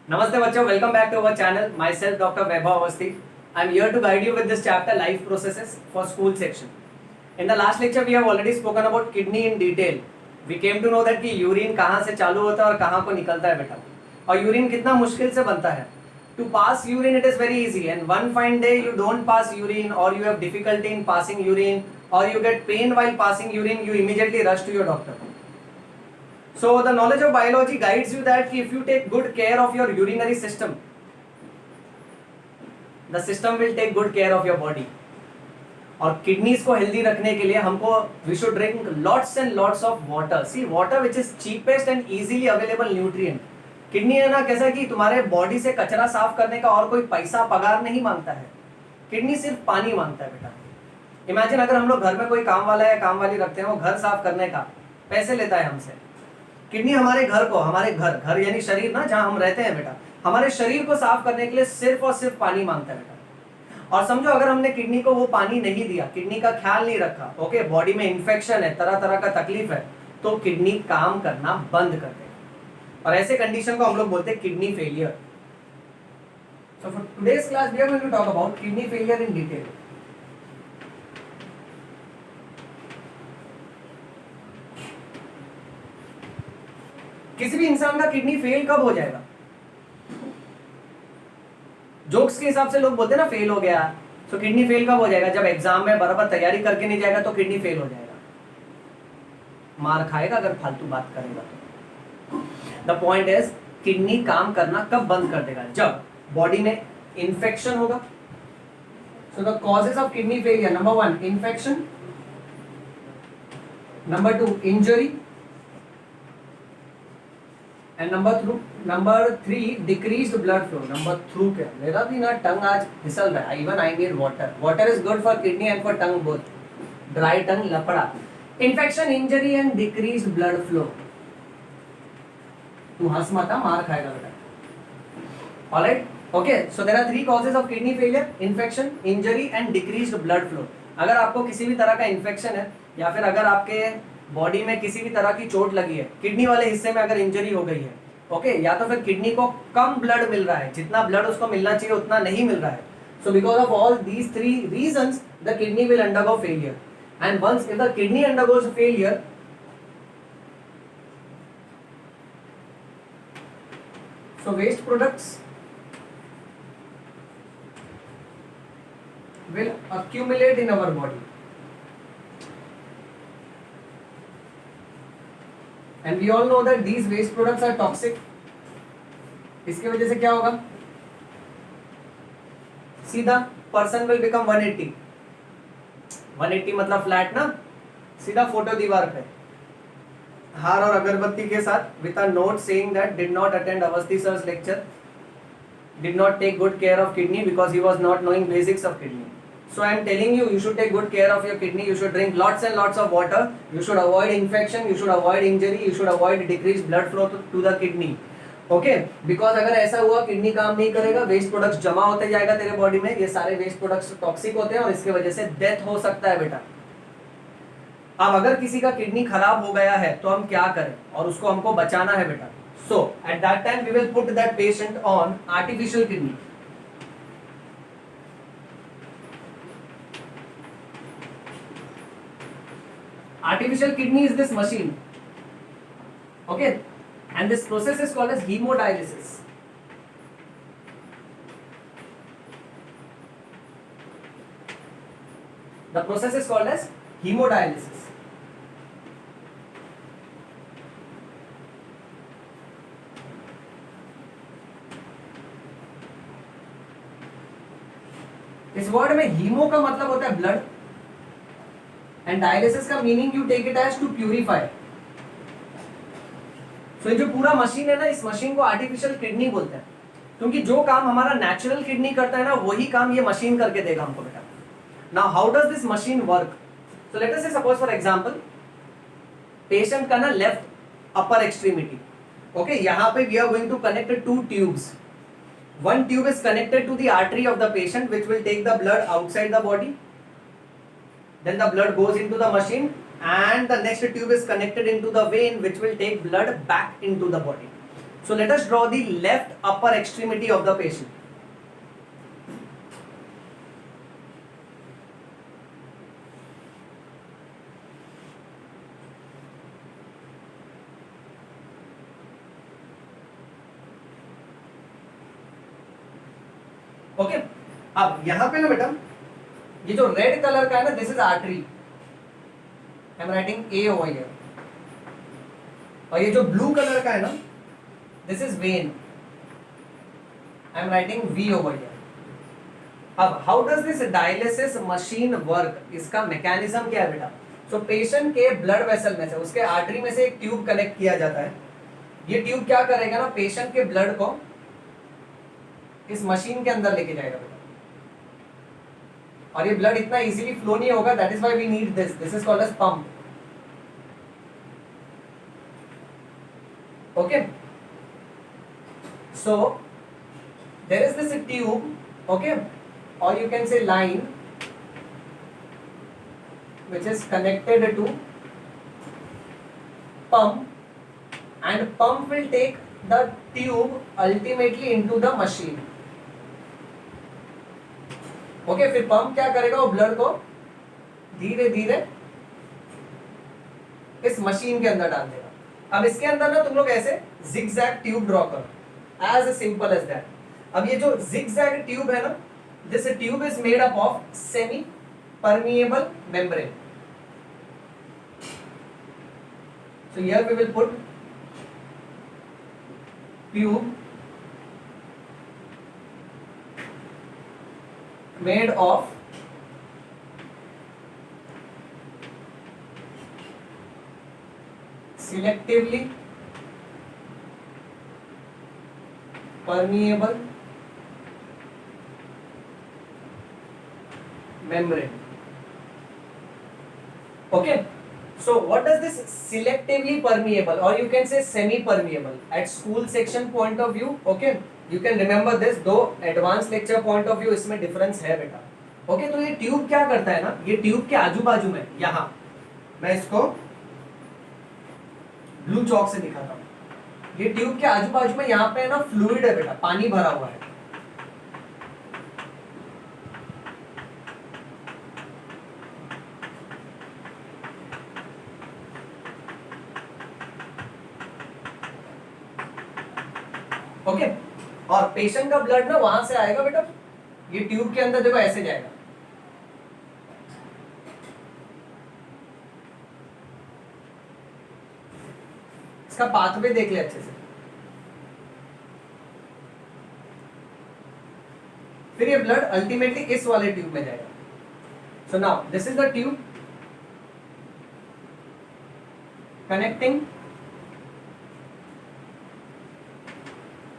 Namaste bachcho, welcome back to our channel. Myself Dr. Vaibhav Awasthi. I am here to guide you with this chapter life processes for school section. In the last lecture we have already spoken about kidney in detail. We came to know that कि urine कहाँ से चालू होता है और कहाँ को निकलता है बेटा, और यूरिन कितना मुश्किल से बनता है. To pass urine it is very easy, and one fine day you don't pass urine, or you have difficulty in passing urine, or you get pain while passing urine, you immediately rush to your doctor. So the knowledge of biology guides you that if you take good care of your urinary system, the system will take good care of your body. और kidneys को healthy रखने के लिए हमको we should drink lots and lots of water. See water which is cheapest and easily available nutrient. Kidney है ना, कैसा कि तुम्हारे बॉडी से कचरा साफ करने का और कोई पैसा पगार नहीं मांगता है. किडनी सिर्फ पानी मांगता है बेटा. इमेजिन अगर हम लोग घर में कोई काम वाला या काम वाली रखते हैं, वो घर साफ करने का पैसे लेता है हमसे. किडनी हमारे घर को, हमारे घर यानी शरीर ना, जहां हम रहते हैं बेटा, हमारे शरीर को साफ करने के लिए सिर्फ और सिर्फ पानी मांगता है बेटा. और समझो अगर हमने किडनी को वो पानी नहीं दिया, किडनी का ख्याल नहीं रखा, ओके, बॉडी में इन्फेक्शन है, तरह तरह का तकलीफ है, तो किडनी काम करना बंद कर देगा. और ऐसे कंडीशन को हम लोग बोलते हैं kidney failure. So for today's class we are going to talk about kidney failure in detail. किसी भी इंसान का किडनी फेल कब हो जाएगा? जोक्स के हिसाब से लोग बोलते हैं ना फेल हो गया. तो किडनी फेल कब हो जाएगा? जब एग्जाम में बराबर तैयारी करके नहीं जाएगा तो किडनी फेल हो जाएगा. मार खाएगा अगर फालतू बात करेगा तो. द पॉइंट इज किडनी काम करना कब बंद कर देगा? जब बॉडी में इंफेक्शन होगा. So the causes of kidney failure, number 1 infection, number 2 injury, and number 3 decreased blood flow. Number 3 क्या? मेरा भी ना टंग आज फिसल रहा है. Even I need water. Water is good for kidney and for tongue both. Dry tongue लफड़ा. Infection, injury and decreased blood flow. तू हंस मत, मार खाएगा बेटा. Alright, okay. So there are 3 causes of kidney failure: infection, injury and decreased blood flow. अगर आपको किसी भी तरह का इन्फेक्शन है, या फिर अगर आपके बॉडी में किसी भी तरह की चोट लगी है, किडनी वाले हिस्से में अगर इंजरी हो गई है, ओके, या तो फिर किडनी को कम ब्लड मिल रहा है, जितना ब्लड उसको मिलना चाहिए उतना नहीं मिल रहा है. So because of all these 3 reasons the kidney will undergo failure. And once if the kidney undergoes failure, so waste products will accumulate in our body, and we all know that these waste products are toxic. इसके वजह से क्या होगा? सीधा person will become 180. 180 मतलब flat ना, सीधा photo दीवार पे, हार और अगरबत्ती के साथ, with a note saying that did not attend Avasthi sir's lecture, did not take good care of kidney because he was not knowing basics of kidney. So I am telling you, you should take good care of your kidney. You should drink lots and lots of water. You should avoid infection. You should avoid injury. You should avoid decreased blood flow to the kidney. Okay? Because अगर ऐसा हुआ, kidney काम नहीं करेगा, waste products जमा होते जाएगा तेरे बॉडी में. ये सारे वेस्ट प्रोडक्ट्स टॉक्सिक होते हैं और इसके वजह से डेथ हो सकता है बेटा. अब अगर किसी का किडनी खराब हो गया है तो हम क्या करें, और उसको हमको बचाना है बेटा. So at that time we will put that patient on artificial kidney. Artificial kidney is this machine, okay, and this process is called as haemodialysis. The process is called as haemodialysis. इस word में haemo का मतलब होता है blood, and dialysis का meaning you take it as to purify. So ये जो पूरा मशीन है ना, इस मशीन को आर्टिफिशियल किडनी बोलते हैं, क्योंकि जो काम हमारा नेचुरल किडनी करता है ना, वही काम ये मशीन करके देगा हमको बेटा. Now how does this machine work? So let us से सपोज फॉर एग्जांपल, पेशेंट का ना लेफ्ट अपर एक्सट्रीमिटी, ओके, यहाँ पे we are going to connect 2 tubes. One tube is connected to the artery of the patient, which will take the blood outside the body. Then the blood goes into the machine, and the next tube is connected into the vein, which will take blood back into the body. So let us draw the left upper extremity of the patient. Okay, अब यहां पे ना बेटा ये जो red colour का है ना, this is artery, I am writing A over here, और ये जो ब्लू कलर का है ना, this is vein, I am writing V over here. अब how does this dialysis machine work, इसका मैकेनिज्म क्या है बेटा? सो पेशेंट के ब्लड वेसल में से, उसके आर्टरी में से एक ट्यूब कनेक्ट किया जाता है. ये ट्यूब क्या करेगा ना, पेशेंट के ब्लड को इस मशीन के अंदर लेके जाएगा बेटा, और ये ब्लड इतना इजीली फ्लो नहीं होगा, that is why we need this is called as pump. Okay, so there is this tube, okay, और you can say line which is connected to pump, and pump will take the tube ultimately into the machine. Okay, फिर pump क्या करेगा, वो blood को धीरे धीरे इस machine के अंदर डाल देगा. अब इसके अंदर ना तुम लोग ऐसे जिगजैग ट्यूब ड्रॉ करो, एज सिंपल एज दैट. अब ये जो जिगजैग ट्यूब है ना, this tube is made up of semi permeable membrane. So here we will put tube made of selectively permeable membrane. Okay, so what does this selectively permeable, or you can say semi permeable, at school section point of view, okay, you can remember this, though advanced lecture point of view इसमें difference है बेटा. okay, तो ये tube क्या करता है ना, ये ट्यूब के आजू बाजू में, यहाँ मैं इसको ब्लू चौक से दिखाता हूँ, ये ट्यूब के आजू बाजू में यहाँ पे ना फ्लूइड है बेटा, पानी भरा हुआ है. ओके, और पेशेंट का ब्लड ना वहां से आएगा बेटा, ये ट्यूब के अंदर देखो ऐसे जाएगा. इसका पाथवे देख ले अच्छे से. फिर ये ब्लड अल्टीमेटली इस वाले ट्यूब में जाएगा. So now this is the tube connecting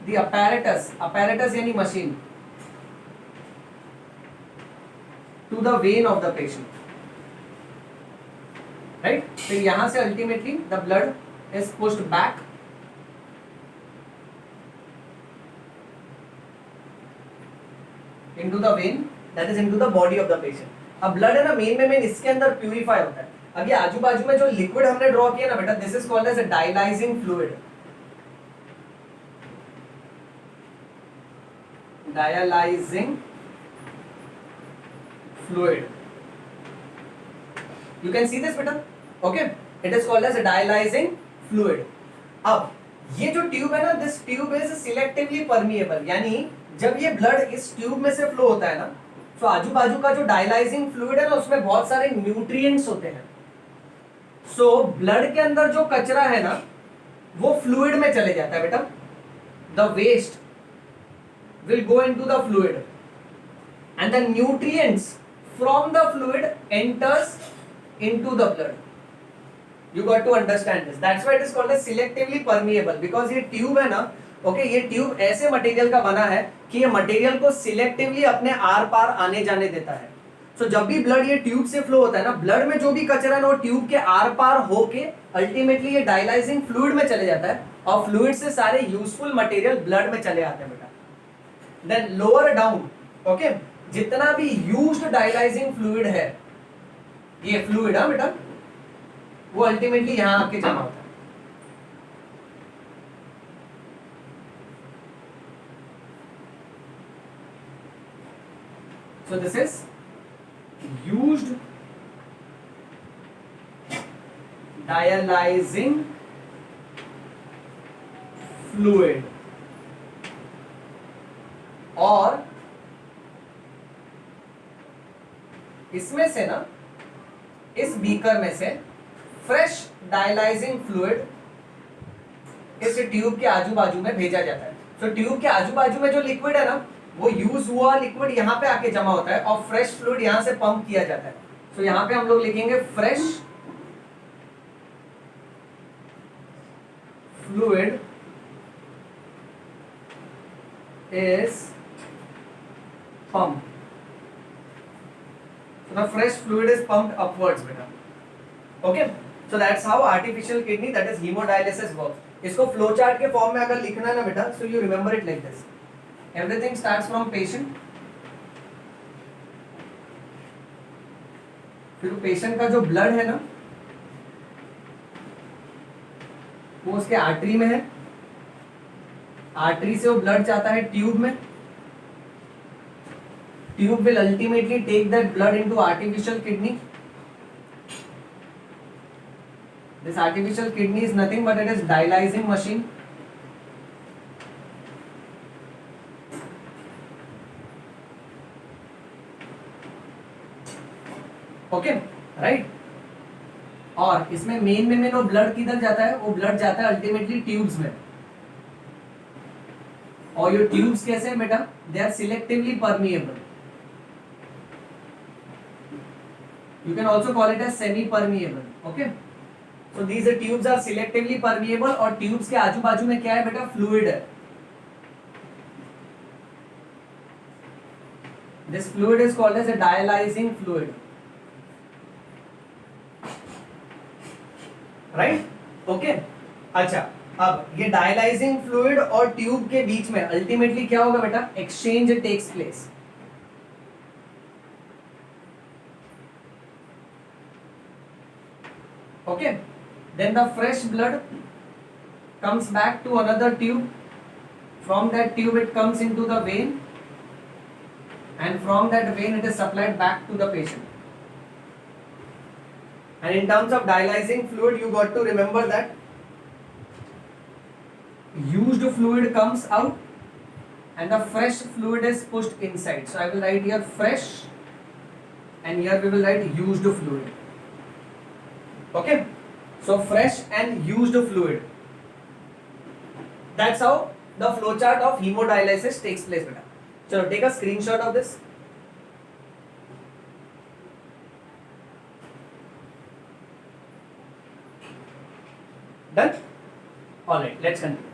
the apparatus यानी machine to the vein of the patient, right? फिर यहां से ultimately the blood is pushed back into the vein, that is into the body of the patient. अब blood है ना main इसके अंदर purify होता है. अब ये आजू बाजू में जो लिक्विड हमने ड्रॉ किया ना बेटा, this is called as a dialyzing fluid. Dialyzing fluid. You can see this बेटा, okay? It is called as a dialyzing fluid. अब ये जो ट्यूब है ना, this tube is selectively permeable, यानी जब ये ब्लड इस ट्यूब में से फ्लो होता है ना, तो आजू बाजू का जो डायलाइजिंग फ्लूइड है ना, उसमें बहुत सारे न्यूट्रिएंट्स होते हैं. सो ब्लड के अंदर जो कचरा है ना, वो फ्लूइड में चले जाता है बेटा. The waste will go into the fluid, and the nutrients from the fluid enters into the blood. You got to understand this. That's why it is called as selectively permeable, because ये tube है ना, okay, ये tube ऐसे material का बना है कि ये मटेरियल को सिलेक्टिवली अपने आर पार आने जाने देता है. सो जब भी ब्लड ये ट्यूब से फ्लो होता है ना, ब्लड में जो भी कचरा है ना, वो ट्यूब के आर पार होके अल्टीमेटली ये डायलाइजिंग फ्लूइड में चले जाता है, और फ्लूइड से सारे यूजफुल मटेरियल ब्लड में चले आते हैं बेटा. देन लोअर डाउन, ओके, जितना भी यूज्ड डायलाइजिंग फ्लूइड है, ये फ्लूइड है बेटा, वो अल्टीमेटली यहां आके जमा होता है. So this is used dialyzing fluid, और इसमें से ना, इस बीकर में से फ्रेश डायलाइजिंग फ्लूइड इस ट्यूब के आजू बाजू में भेजा जाता है. तो ट्यूब के आजू बाजू में जो लिक्विड है ना, वो यूज हुआ लिक्विड यहाँ पे आके जमा होता है और फ्रेश फ्लूइड यहाँ से पंप किया जाता है. तो यहाँ पे हम लोग लिखेंगे fresh fluid is pumped. So the fresh fluid is pumped upwards, beta. Okay, so that's how artificial kidney, that is hemodialysis, works. इसको फ्लो चार्ट के फॉर्म में अगर लिखना है ना बेटा, so you remember it like this. Everything starts from patient. फिर patient का जो ब्लड है ना, वो उसके आर्टरी में है. आर्टरी से वो ब्लड जाता है ट्यूब में. Tube will ultimately take that blood into artificial kidney. This artificial kidney is nothing but it is dialyzing machine. Okay, right. और इसमें मेन वो ब्लड किधर जाता है? वो ब्लड जाता है अल्टीमेटली ट्यूब्स में. और ये ट्यूब्स कैसे हैं बेटा? They are selectively permeable. You can also call it as semi permeable. Okay, so these tubes are selectively permeable. और ट्यूब्स के आजू बाजू में क्या है बेटा? फ्लूइड है. This fluid is called as a dialyzing fluid. Right, okay. अच्छा, अब ये डायलाइजिंग फ्लूइड और ट्यूब के बीच में अल्टीमेटली क्या होगा बेटा? Exchange takes place. Okay, then the fresh blood comes back to another tube. From that tube it comes into the vein, and from that vein it is supplied back to the patient. And in terms of dialyzing fluid, you got to remember that used fluid comes out and the fresh fluid is pushed inside. So I will write here fresh, and here we will write used fluid. Okay, so fresh and used fluid. That's how the flow chart of hemodialysis takes place, beta. So take a screenshot of this. Done? All right, let's continue.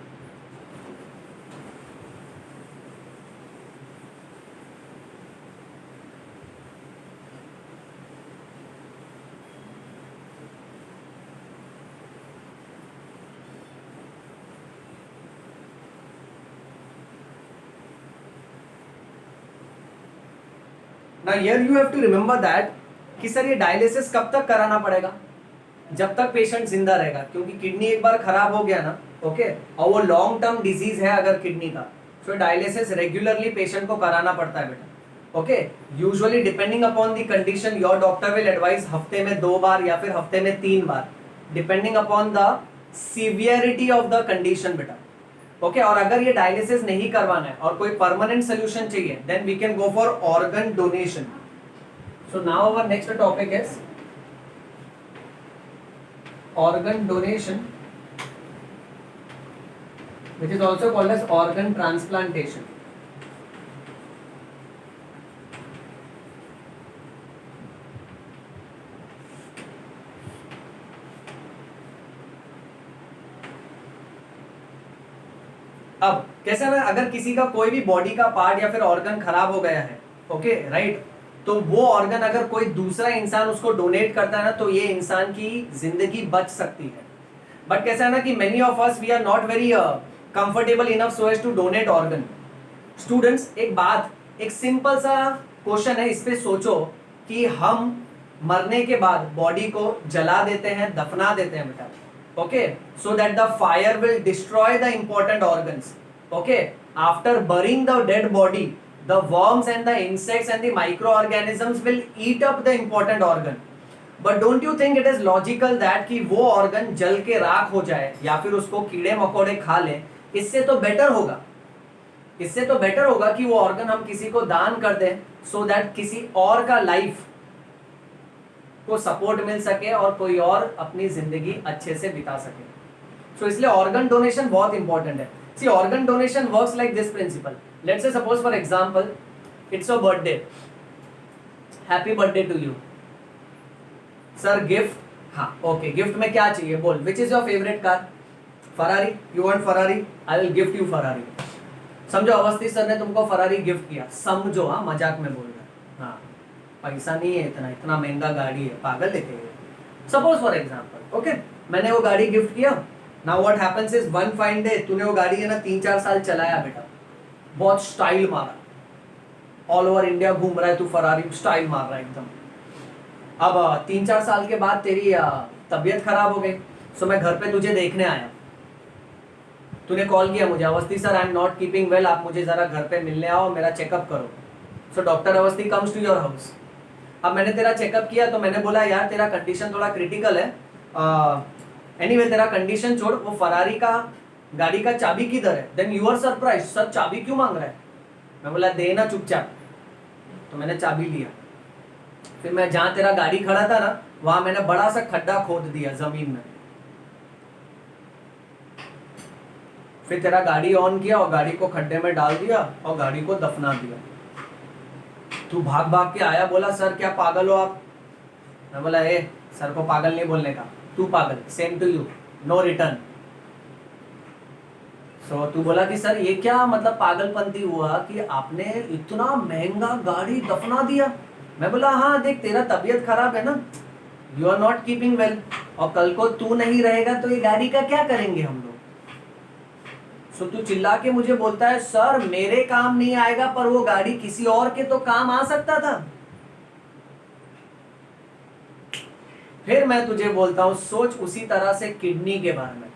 Now here you have to remember that कि sir ये dialysis कब तक कराना पड़ेगा? जब तक patient जिंदा रहेगा, क्योंकि किडनी एक बार खराब हो गया ना, ओके, और वो लॉन्ग टर्म डिजीज है अगर किडनी का, तो डायलिसिस रेगुलरली पेशेंट को कराना पड़ता है बेटा. Okay, usually depending upon the condition your doctor will advise हफ्ते में 2 बार या फिर हफ्ते में 3 बार, depending upon the severity of the condition बेटा. ओके, और अगर ये डायलिसिस नहीं करवाना है और कोई परमानेंट सोल्यूशन चाहिए, then we can go for organ donation. So now our next topic is organ donation, which is also called as organ transplantation. अब कैसे है, अगर किसी का कोई भी बॉडी का पार्ट या फिर ऑर्गन खराब हो गया है, ओके, राइट, तो वो ऑर्गन अगर कोई दूसरा इंसान उसको डोनेट करता है ना, तो ये इंसान की जिंदगी बच सकती है. बट कैसा है ना कि many of us we are not very comfortable enough so as to donate organ. Students, एक बात, एक सिंपल सा क्वेश्चन है, इस पे सोचो कि हम मरने के बाद बॉडी को जला देते हैं, दफना देते हैं बेटा, okay, so that the fire will destroy the important organs. Okay, after burying the dead body The worms and the insects and the microorganisms will eat up the important organ. But don't you think it is logical that कि वो organ जल के राख हो जाए या फिर उसको कीड़े मकोड़े खा ले? इससे तो बेटर होगा, इससे तो बेटर होगा कि वो ऑर्गन हम किसी को दान कर दें, सो दैट किसी और का लाइफ को सपोर्ट मिल सके और कोई और अपनी जिंदगी अच्छे से बिता सके. सो इसलिए ऑर्गन डोनेशन बहुत इंपॉर्टेंट है. See organ donation works like this principle. Let's say suppose for example it's your birthday, happy birthday to you sir. Gift, हाँ ओके, गिफ्ट में क्या चाहिए बोल. Which is your favourite car? Ferrari. You want Ferrari? I will gift you Ferrari. समझो Awasthi sir ने तुमको Ferrari gift किया, समझो, हाँ मजाक में बोल रहा है, हाँ पैसा नहीं है इतना, इतना महंगा गाड़ी है, पागल लेके. सपोज फॉर एग्जांपल, ओके, मैंने वो गाड़ी गिफ्ट किया. Now what happens is one fine day तूने वो गाड़ी है ना 3-4 साल चलाया बेटा, बहुत स्टाइल मारा, ऑल ओवर इंडिया घूम रहा है तू, फरारी स्टाइल मार रहा है एकदम. अब 3-4 साल के बाद तेरी तबीयत खराब हो गई, सो मैं घर पे तुझे देखने आया. तूने कॉल किया मुझे, Awasthi sir I am not keeping well, आप मुझे जरा घर पे मिलने आओ, मेरा चेकअप करो. So doctor Awasthi comes to your house. अब मैंने तेरा चेकअप किया तो मैंने बोला यार तेरा कंडीशन थोड़ा क्रिटिकल है, एनीवे तेरा कंडीशन छोड़, वो फरारी का गाड़ी का चाबी किधर है? Then you are surprise, sir चाबी क्यों मांग रहा है? मैं बोला दे ना चुपचाप. तो मैंने चाबी लिया. फिर मैं जहां तेरा गाड़ी खड़ा था ना वहां मैंने बड़ा सा खड्डा खोद दिया जमीन में. फिर तेरा गाड़ी ऑन किया और गाड़ी को खड्डे में डाल दिया और गाड़ी को दफना दिया. तू भाग भाग के आया, बोला सर क्या पागल हो आप? मैं बोला ए सर को पागल नहीं बोलने का, तू पागल, same to you, no return. So तू बोला कि सर ये क्या मतलब पागलपंती हुआ कि आपने इतना महंगा गाड़ी दफना दिया? मैं बोला हाँ देख तेरा तबीयत खराब है ना, you are not keeping well, और कल को तू नहीं रहेगा तो ये गाड़ी का क्या करेंगे हम लोग. सो तू चिल्ला के मुझे बोलता है सर मेरे काम नहीं आएगा पर वो गाड़ी किसी और के तो काम आ सकता था. फिर मैं तुझे बोलता हूं सोच उसी तरह से किडनी के बारे में.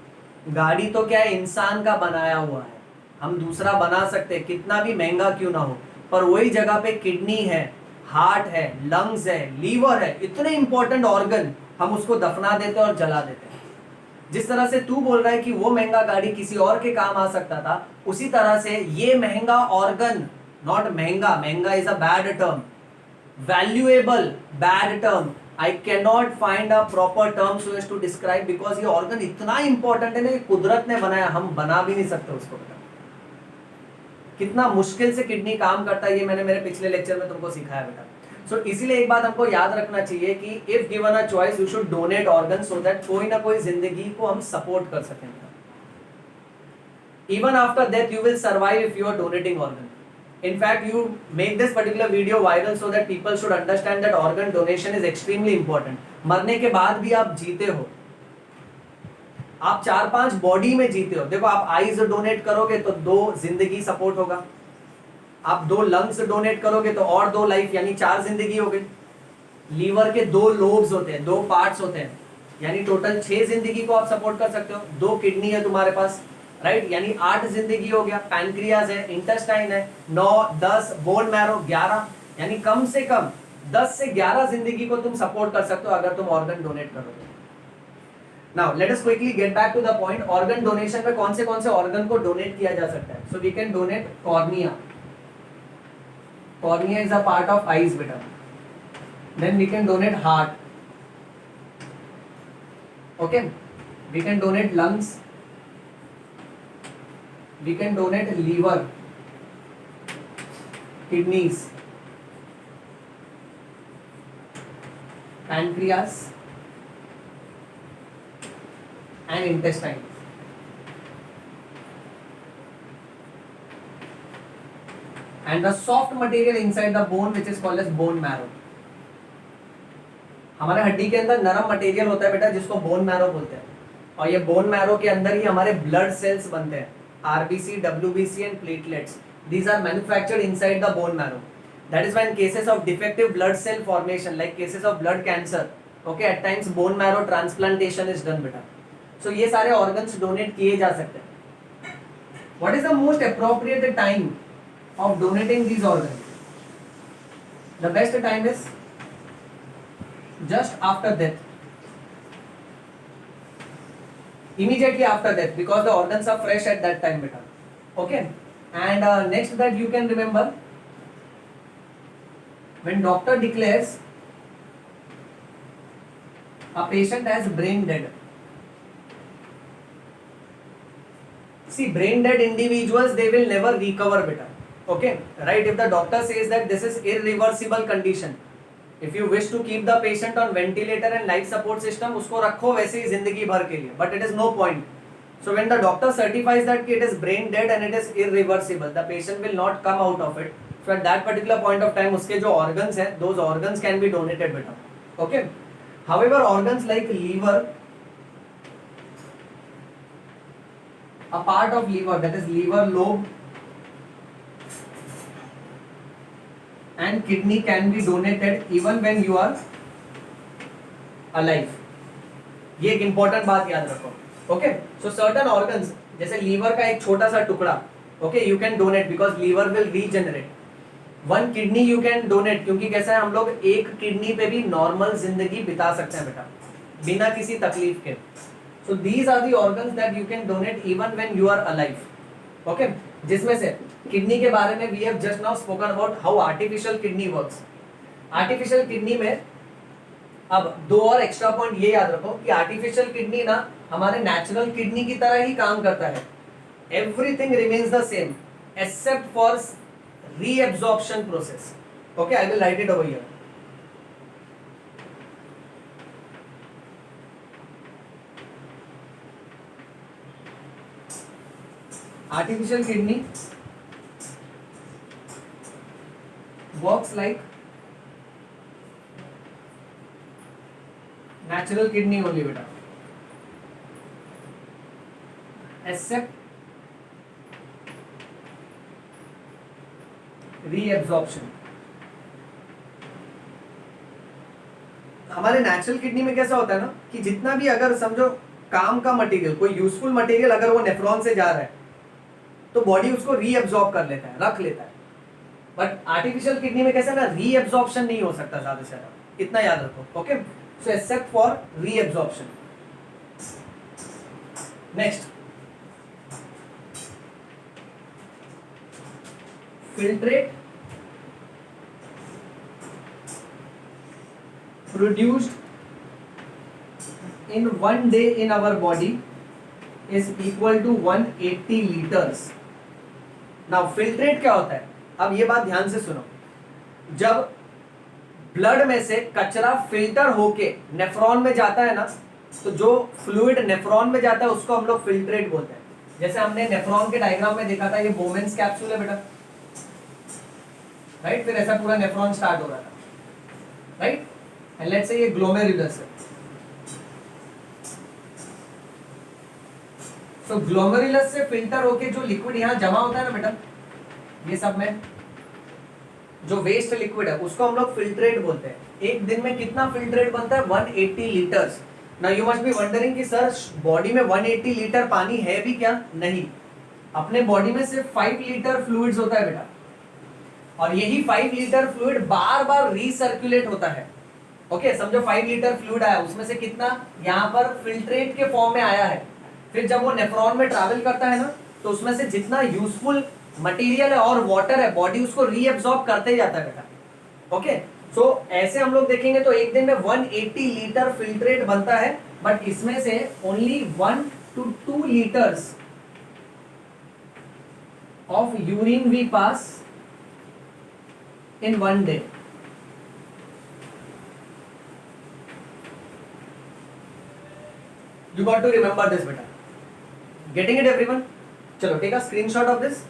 गाड़ी तो क्या है, इंसान का बनाया हुआ है, हम दूसरा बना सकते कितना भी महंगा क्यों ना हो, पर वही जगह पे किडनी है, हार्ट है, लंग्स है, लीवर है, इतने इंपॉर्टेंट ऑर्गन हम उसको दफना देते और जला देते हैं. जिस तरह से तू बोल रहा है कि वो महंगा गाड़ी किसी और के काम आ सकता था, उसी तरह से ये महंगा ऑर्गन, नॉट महंगा, महंगा is a bad term, valuable bad term, I can not find a proper term so as to describe, because ये ऑर्गन इतना इंपॉर्टेंट है ना, कुदरत ने बनाया, हम बना भी नहीं सकते उसको. कितना मुश्किल से किडनी काम करता है ये मैंने मेरे पिछले लेक्चर में तुमको सिखाया बेटा. सो इसीलिए एक बात हमको याद रखना चाहिए कि if given a choice you should donate organ so that कोई ना कोई जिंदगी को हम सपोर्ट कर सकें. Even after death you will survive if you are donating organ. In fact, you make this particular video viral so that people should understand that organ donation is extremely important. मरने के बाद भी आप जीते हो, आप 4-5 बॉडी में जीते हो. देखो आप आईज डोनेट करोगे तो 2 जिंदगी सपोर्ट होगा, आप 2 लंग्स डोनेट करोगे तो और 2 लाइफ, यानी 4 जिंदगी हो गई. लीवर के 2 लोब्स होते हैं, 2 पार्ट्स होते हैं, यानी टोटल 6 जिंदगी को आप सपोर्ट कर सकते हो. 2 किडनी है तुम्हारे पास, राइट, यानी 8 जिंदगी हो गया. पैनक्रियाज है, इंटेस्टाइन है, 9, 10, बोन मैरो 11, यानी कम से कम 10 से 11 जिंदगी को तुम सपोर्ट कर सकते हो अगर तुम ऑर्गन डोनेट करोगे. Now let us quickly get back to the point. Organ donation में कौन से ऑर्गन को डोनेट किया जा सकता है? So we can donate cornea. Cornea is a part of eyes बेटा. Then we can donate heart. Okay, we can donate lungs, we can donate liver, kidneys, pancreas and intestine. And the soft material inside the bone which is called as bone marrow. हमारे हड्डी के अंदर नरम material होता है बेटा जिसको bone marrow बोलते हैं, और ये बोन मैरो के अंदर ही हमारे ब्लड सेल्स बनते हैं. RBC, WBC and platelets. These are manufactured inside the bone marrow. That is why in cases of defective blood cell formation, like cases of blood cancer, okay, at times bone marrow transplantation is done बेटा. So ये सारे organs donate किए जा सकते हैं. What is the most appropriate time of donating these organs, the best time is just after death, immediately after death, because the organs are fresh at that time, beta. Okay, and next that you can remember, when doctor declares a patient as brain dead. See, brain dead individuals, they will never recover, beta. Okay, right? If the doctor says that this is irreversible condition, if you wish to keep the patient on ventilator and life support system, उसको रखो वैसे ही जिंदगी भर के लिए, but it is no point. So when the doctor certifies that it is brain dead and it is irreversible, the patient will not come out of it. So at that particular point of time, उसके जो organs हैं, those organs can be donated, beta. Okay. However, organs like liver, a part of liver, that is liver lobe, and kidney can be donated even when you are alive. ये एक important बात याद रखो. Okay, so certain organs, जैसे liver का एक छोटा सा टुकड़ा, okay, you can donate because liver will regenerate. One kidney you can donate, क्योंकि कैसा है, हम लोग एक किडनी पे भी नॉर्मल जिंदगी बिता सकते हैं बेटा, बिना किसी तकलीफ के. So these are the organs that you can donate even when you are alive. Okay, जिसमें से किडनी के बारे में we have just now spoken about how artificial kidney works. Artificial kidney में अब दो और एक्स्ट्रा पॉइंट ये याद रखो कि आर्टिफिशियल किडनी ना हमारे नेचुरल किडनी की तरह ही काम करता है. Everything remains the same except for reabsorption process. Okay, I will write it over here. Artificial kidney works like natural kidney only, beta, except reabsorption. हमारे नेचुरल किडनी में कैसा होता है ना कि जितना भी अगर समझो काम का मटेरियल, कोई यूजफुल मटेरियल अगर वो नेफ्रॉन से जा रहा है तो बॉडी उसको रीएब्जॉर्ब कर लेता है, रख लेता है. बट आर्टिफिशियल किडनी में कैसा ना, रीएब्जॉर्प्शन नहीं हो सकता ज्यादा से ज्यादा, इतना याद रखो. Okay, so except for reabsorption. Next, filtrate produced in one day in our body is equal to 180 liters. Now filtrate क्या होता है, अब ये बात ध्यान से सुनो. जब ब्लड में से कचरा फिल्टर होके नेफ्रॉन में जाता है ना, तो जो फ्लूइड नेफ्रॉन में जाता है उसको हम लोग फिल्ट्रेट बोलते हैं. जैसे हमने नेफ्रॉन के डायग्राम में देखा था, ये बोमेंस कैप्सूल है बेटा, राइट. फिर ऐसा पूरा नेफ्रॉन स्टार्ट हो रहा था, राइट. एंड लेट्स से ये ग्लोमेरुलस है. सो ग्लोमेरुलस से फिल्टर होके जो लिक्विड यहाँ जमा होता है ना बेटा, ये सब में जो वेस्ट लिक्विड है उसको हम लोग फिल्ट्रेट बोलते हैं. एक दिन में कितना फिल्ट्रेट बनता है, 180 litres. Now you must be wondering कि सर बॉडी में 180 लीटर पानी है भी क्या? नहीं, अपने बॉडी में सिर्फ 5 लीटर फ्लूइड्स होता है बेटा, और यही 5 लीटर फ्लूइड बार बार रीसर्कुलेट होता है. ओके, समझो 5 लीटर फ्लूइड आया, उसमें से कितना यहाँ पर फिल्ट्रेट के फॉर्म में आया है. फिर जब वो नेफ्रॉन में ट्रैवल करता है ना, तो उसमें से जितना यूजफुल मटेरियल है और वाटर है, बॉडी उसको रीएब्सॉर्ब करते जाता है बेटा. ओके, सो ऐसे हम लोग देखेंगे तो एक दिन में 180 लीटर फिल्ट्रेट बनता है, बट इसमें से only 1 to 2 litres of urine we pass in one day. You got to remember this beta. Getting it everyone? Chalo, take a screenshot of this.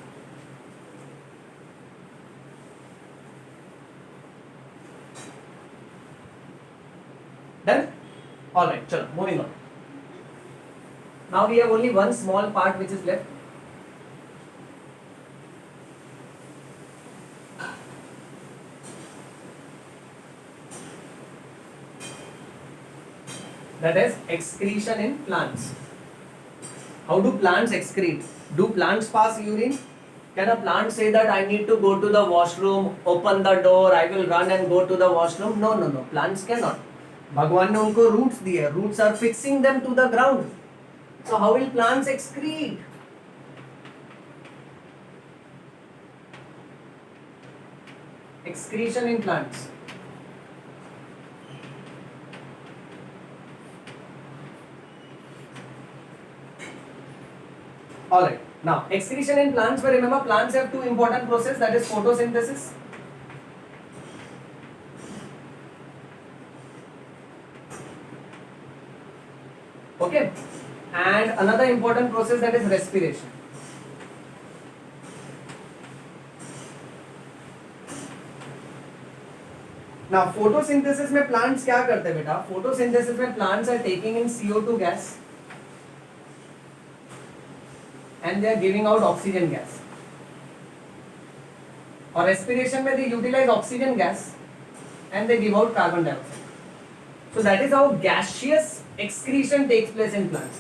Done? Alright, chalo, moving on. Now we have only one small part which is left. That is excretion in plants. How do plants excrete? Do plants pass urine? Can a plant say that I need to go to the washroom, open the door, I will run and go to the washroom? No, no, no. Plants cannot. भगवान ने उनको roots दिए. Roots are fixing them to the ground. So how will plants excrete? Excretion in plants. Alright. Now, excretion in plants, but remember plants have two important processes, that is photosynthesis. Okay. And another important process, that is respiration. Now, photosynthesis में plants क्या करते हैं बेटा? Photosynthesis में plants are taking in CO2 gas and they are giving out oxygen gas. और respiration में they utilize oxygen gas and they give out carbon dioxide. So that is how gaseous excretion takes place in plants.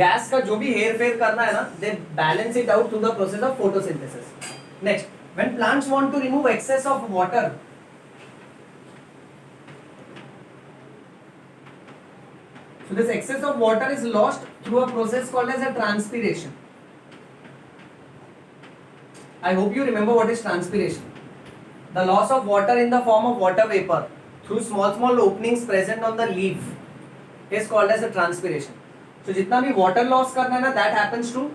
Gas का जो भी हेर फेर करना है ना, they balance it out through the process of photosynthesis. Next, when plants want to remove excess of water, so this excess of water is lost through a process called as a transpiration. I hope you remember what is transpiration. The loss of water in the form of water vapor through small openings present on the leaf is called as a transpiration. So जितना भी water loss करना है ना, that happens to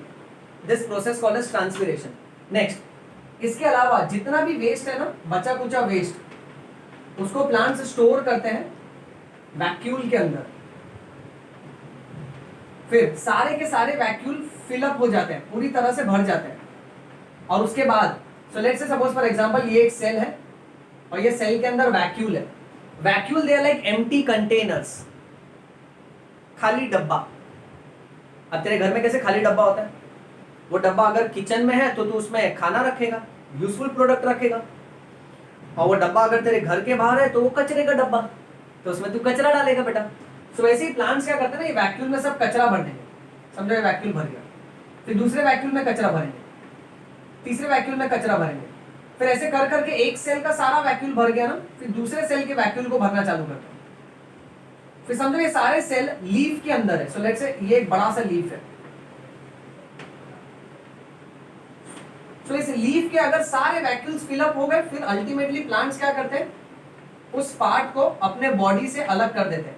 this process called as transpiration. Next, इसके अलावा जितना भी waste है ना, बचा कुचा waste, उसको plants store करते हैं vacuole के अंदर. फिर सारे के सारे वैक्यूल फिल अप हो जाते हैं, पूरी तरह से भर जाते हैं. और उसके बाद so let's say suppose for example ये एक सेल है और ये सेल के अंदर वैक्यूल है. Vacuole they are like empty containers, खाली डब्बा. अब तेरे घर में कैसे खाली डब्बा होता है? वो डब्बा अगर किचन में है तो तू उसमें खाना रखेगा, यूजफुल प्रोडक्ट रखेगा. और वो डब्बा अगर तेरे घर के बाहर है तो वो कचरे का डब्बा, तो उसमें तू कचरा डालेगा बेटा. सो वैसे ही प्लांट्स क्या करते हैं ना, ये वैक्यूल में सब कचरा भर देंगे. समझो ये वैक्यूल भर गया, फिर दूसरे वैक्यूल में कचरा भरेंगे, तीसरे वैक्यूल में कचरा भरेंगे. फिर ऐसे कर करके एक सेल का सारा वैक्यूल भर गया ना, फिर दूसरे सेल के वैक्यूल को भरना चालू करते हैं. फिर समझो ये सारे सेल लीफ के अंदर है. सो लेट्स से ये एक बड़ा सा लीफ है. सो इस लीफ के अगर सारे वैक्यूल्स फिल अप हो गए, फिर अल्टीमेटली प्लांट्स क्या करते हैं, उस पार्ट को अपने बॉडी से अलग कर देते हैं.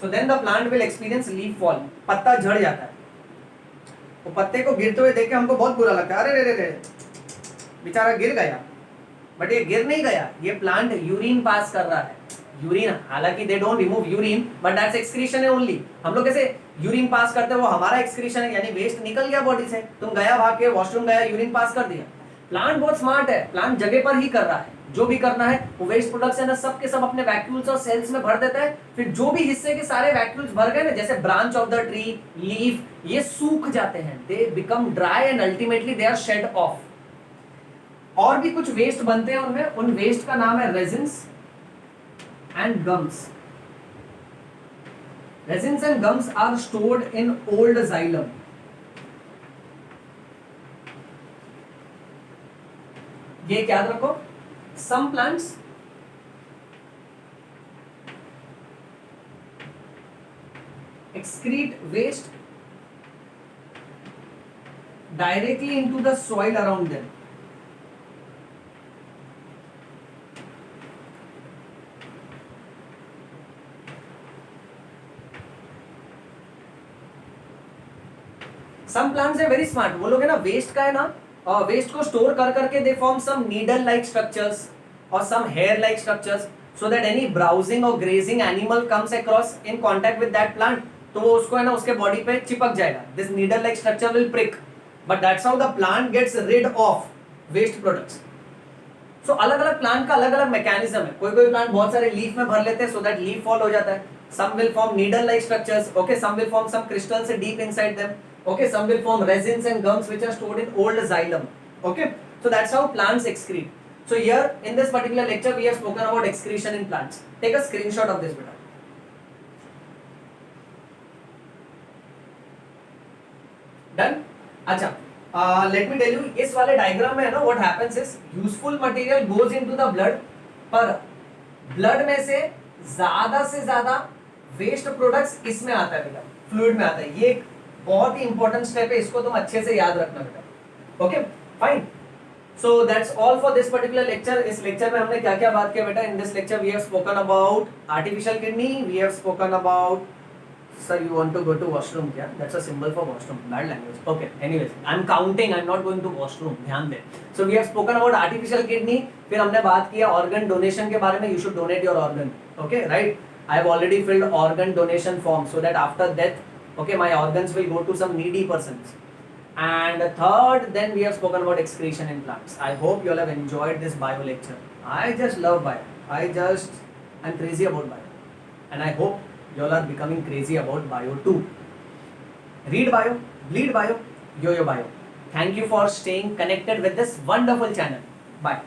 So then the plant will experience leaf fall. पत्ता झड़ जाता है. वो पत्ते को गिरते हुए देख के हमको बहुत बुरा लगता है, अरे रे रे बेचारा गिर गया. बट ये गिर नहीं गया, ये प्लांट यूरिन पास कर रहा है. यूरिन, हालांकि they don't remove urine but that's excretion है ओनली. हम लोग कैसे यूरिन पास करते हैं, वो हमारा एक्सक्रीशन है, यानी वेस्ट निकल गया बॉडी से. तुम गया भाग के वॉशरूम गया, यूरिन पास कर दिया. प्लांट बहुत स्मार्ट है, प्लांट जगह पर ही कर रहा है. जो भी करना है वो वेस्ट प्रोडक्ट्स है ना, सब के सब अपने वैक्यूल्स और सेल्स में भर देता है. फिर जो भी हिस्से के सारे वैक्यूल्स भर गए ना, जैसे branch of the tree, leaf, ये सूख जाते हैं. They become dry and ultimately they are shed off. और भी कुछ वेस्ट बनते हैं उनमें, उन वेस्ट का नाम है resins and gums. Resins and gums are stored in old xylem. ये याद रखो, some plants excrete waste directly into the soil around them. Some plants are very smart. वो लोग है ना, वेस्ट का है ना, वेस्ट को स्टोर कर करके they form some needle like structures और some hair like structures, so that any browsing और grazing animal comes across in contact with that plant, तो वो उसको है ना उसके बॉडी पे चिपक जाएगा. This needle like structure will prick, but that's how the plant gets rid of waste products. So अलग अलग प्लांट का अलग अलग मैकेनिज्म है. कोई कोई प्लांट बहुत सारे लीफ में भर लेते हैं सो दैट लीफ फॉल हो जाता है. Some will form needle like structures, okay. Some will form some crystals deep inside them. Okay, some will form resins and gums which are stored in old xylem. Okay, so that's how plants excrete. So here in this particular lecture we have spoken about excretion in plants. Take a screenshot of this beta. Done? अच्छा, let me tell you, इस वाले diagram में है ना, what happens is useful material goes into the blood, पर blood में से ज्यादा वेस्ट प्रोडक्ट्स इसमें आता है बेटा, फ्लूइड में आता है। ये एक बहुत ही इंपॉर्टेंट स्टेप है, इसको तुम अच्छे से याद रखना बेटा। Okay fine, so that's all for this particular lecture. इस लेक्चर में हमने क्या क्या बात किया बेटा? In this lecture we have spoken about artificial kidney, we have spoken about, sir you want to go to washroom क्या? That's a symbol for washroom, bad language. Okay, anyways I'm counting, I'm not going to washroom, ध्यान दे। So we have spoken about artificial kidney, फिर हमने बात किया organ donation के बारे में, you should donate your organ, okay right? I have already filled organ donation form so that after death, okay, my organs will go to some needy persons. And third, then we have spoken about excretion in plants. I hope you all have enjoyed this bio lecture. I just love bio, I'm crazy about bio, and I hope you all are becoming crazy about bio too. Read bio, bleed bio, yo-yo bio. Thank you for staying connected with this wonderful channel. Bye.